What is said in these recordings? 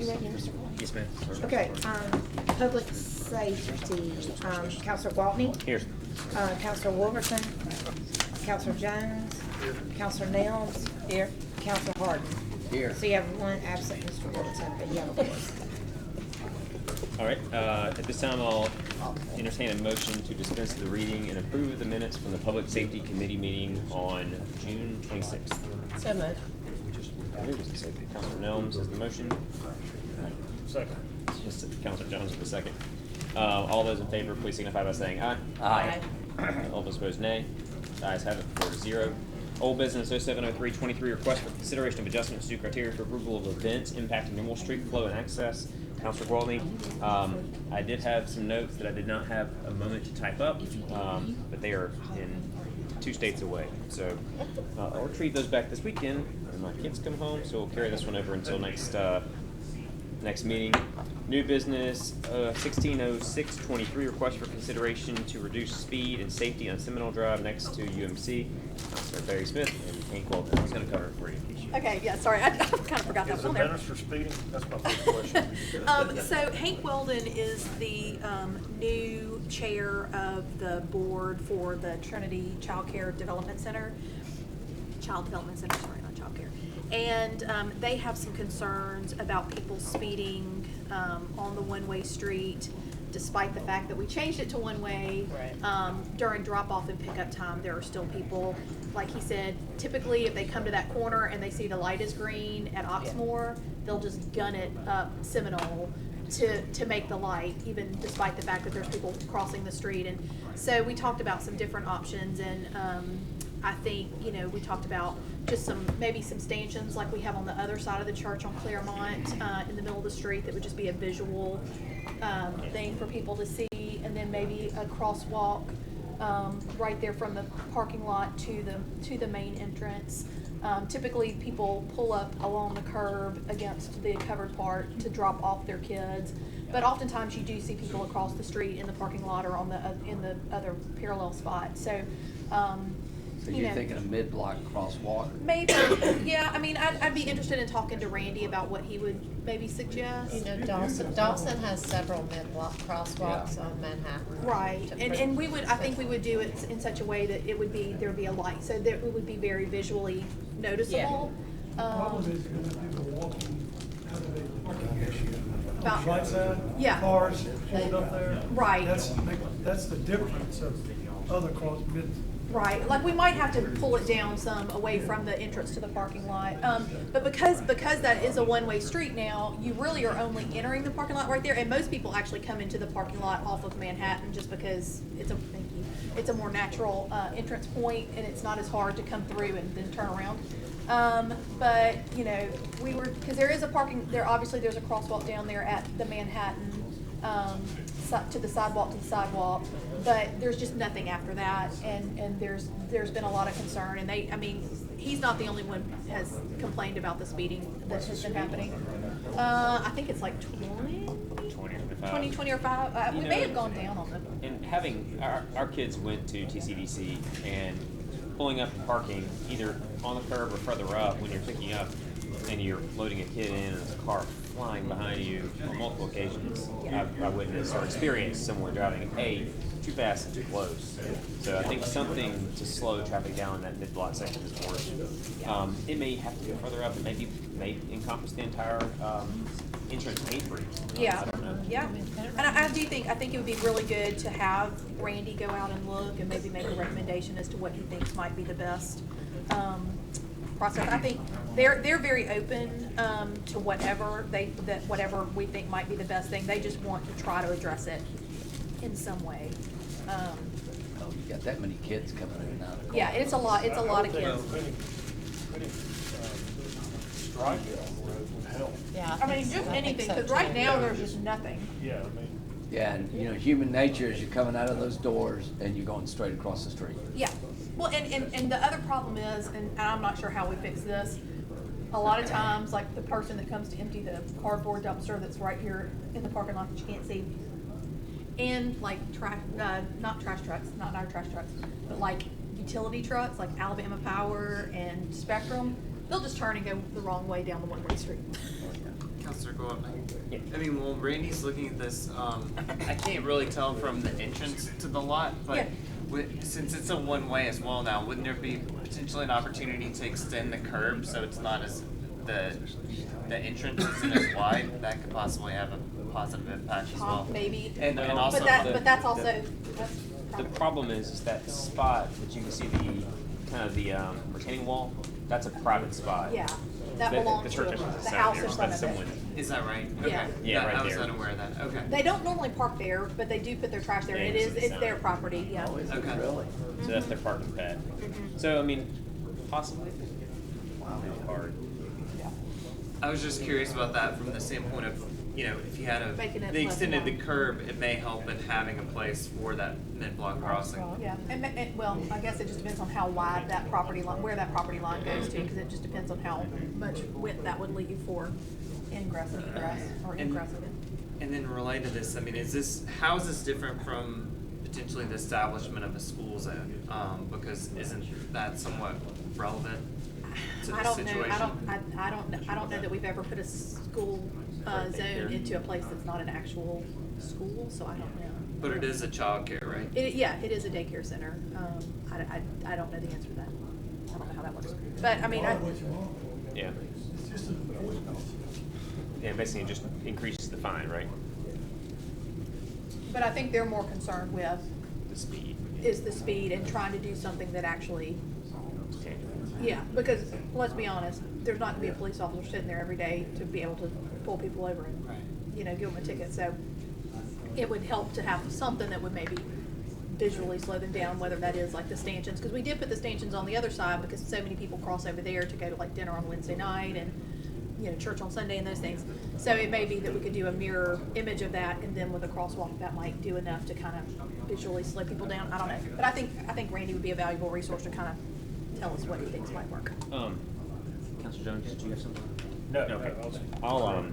ready, Mr. Gordon? Yes, ma'am. Okay, public safety, Counselor Gwaltney. Here. Counselor Wolverton. Counselor Jones. Counselor Nels. Here. Counselor Harden. Here. So you have one absent, Mr. Wolverton, but you have a voice. All right, at this time, I'll entertain a motion to dispense the reading and approve the minutes from the Public Safety Committee meeting on June 26th. So moved. Counselor Nelms is the motion. Second. Counselor Jones is the second. All those in favor, please signify by saying aye. Aye. All those opposed, nay. The ayes have it, 4-0. Old business 070323, request for consideration of adjustments to criteria for approval of events impacting normal street flow and access. Counselor Gwaltney, I did have some notes that I did not have a moment to type up, but they are in 2 states away. So I'll retrieve those back this weekend when my kids come home, so we'll carry this one over until next meeting. New business 160623, request for consideration to reduce speed and safety on Seminole Drive next to UMC. Counselor Barry Smith and Hank Walden. I was going to cover it for you. Okay, yeah, sorry, I kind of forgot that Is one it there. minister speeding? That's my first question. So Hank Weldon is the new chair of the board for the Trinity Child Care Development Center. Child Development Center, sorry, not Child Care. And they have some concerns about people speeding on the one-way street, despite the fact that we changed it to one-way. Right. During drop-off and pickup time, there are still people, like he said, typically if they come to that corner and they see the light is green at Oxmoor, they'll just gun it up Seminole to make the light, even despite the fact that there's people crossing the street. And so we talked about some different options, and I think, you know, we talked about just maybe some stanchions like we have on the other side of the church on Claremont, in the middle of the street, that would just be a visual thing for people to see, and then maybe a crosswalk right there from the parking lot to the main entrance. Typically people pull up along the curb against the covered part to drop off their kids, but oftentimes you do see people across the street in the parking lot or on in the other parallel spot. So So you're thinking a mid-block crosswalk? maybe, yeah, I mean, I'd be interested in talking to Randy about what he would maybe suggest. You know, Dawson has several mid-block crosswalks on Manhattan. Right, and I think we would do it in such a way that there would be a light, so that it would be very visually noticeable. The problem is you're gonna have people walking out of a parking issue. About- Right side, Yeah. cars pulled up there. Right. That's the difference of other Right, like we might have to pull it down some away from the entrance to the parking lot. But because that is a one-way street now, you really are only entering the parking lot right there. And most people actually come into the parking lot off of Manhattan just because it's a more natural entrance point, and it's not as hard to come through and then turn around. But you know, because there's a crosswalk down there at the Manhattan to the sidewalk, but there's just nothing after that, and there's been a lot of concern, and he's not the only one has complained about the speeding that has been happening. I think it's like 20 or 5. We may have gone down on them. And having our kids went to TCDC, and pulling up and parking either on the curb or further up when you're picking up and you're loading a kid in and there's a car flying behind you on multiple occasions. I witnessed or experienced someone driving too fast and too close. So I think something to slow traffic down in that mid-block section is warranted. It may have to go further up, and may encompass the entire entrance paper. Yeah, I don't know. yeah. And I think it would be really good to have Randy go out and look and maybe make a recommendation as to what he thinks might be the best process. I think they're very open to whatever we think might be the best thing. They just want to try to address it in some way. Oh, you got that many kids coming in and out. Yeah, it's a lot of kids. Putting striping on the road would help. Yeah. I mean, just anything, because right now there's just nothing. Yeah, I mean. Yeah, and you know, human nature is you're coming out of those doors and you're going straight across the street. Yeah. Well, and the other problem is, and I'm not sure how we fix this, a lot of times, like the person that comes to empty the cardboard dumpster that's right here in the parking lot that you can't see, and like not trash trucks, not our trash trucks, but like utility trucks, like Alabama Power and Spectrum, they'll just turn and go the wrong way down the one-way street. Counselor Gordon. Yeah. I mean, well, Randy's looking at this, I can't really tell from the entrance to the lot, Yeah. but since it's a one-way as well now, wouldn't there be potentially an opportunity to extend the curb so it's not as, the entrance isn't as wide? That could possibly have a positive impact as well. Maybe. And No, also, But that's also, the that's. problem is that spot that you can see the retaining wall, that's a private spot. Yeah, that The belongs to church has a the sign house there, in so front that's of it. someone. is that right? Yeah. Okay. Yeah, right I was there. unaware of that, okay. They don't normally park there, but they do put their trash there, Yeah, and you it can is, see the it's their sign. property, yeah. Oh, is it Okay. really? So that's their parking pad. So I mean, possibly. Wow. It's hard. I was just curious about that from the standpoint of, you know, if you had Making it they less extended the wide. curb, it may help in having a place for that mid-block crossing. Yeah, well, I guess it just depends on how wide that property line, where that property line goes to, because it just depends on how much width that would leave for ingress and egress, or And- ingress of it. And then related to this, I mean, how is this different from potentially the establishment of a school zone? Because isn't that somewhat relevant to I the don't know, situation? I don't know that we've ever put a school, zone into a place that's not an actual school, so I don't know. But it is a childcare, right? Yeah, it is a daycare center. I don't know the answer to that. I don't know how that works. But, I mean, Part of what you want, Yeah. it's just an enforcement. Yeah, basically it just increases the fine, right? but I think they're more concerned with The speed. is the speed and trying to do something that actually, Tangible. yeah, because let's be honest, there's not gonna be a police officer sitting there every day to be able to pull people over and, Right. you know, give them a ticket, so it would help to have something that would maybe visually slow them down, whether that is like the stanchions, because we did put the stanchions on the other side because so many people cross over there to go to like dinner on Wednesday night and, you know, church on Sunday and those things. So it may be that we could do a mirror image of that, and then with a crosswalk, that might do enough to kind of visually slow people down. I don't know, but I think Randy would be a valuable resource to kind of tell us what he thinks might work. Counselor Jones, did you have something? No, Okay. no, I'll,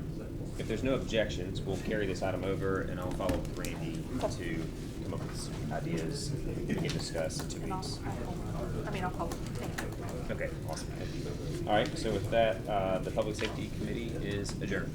if there's no objections, we'll carry this item over and I'll follow up with Randy to come up with some ideas that we can discuss in 2 And weeks. I'll call him. Okay, awesome. Thank you. All right, so with that, the Public Safety Committee is adjourned.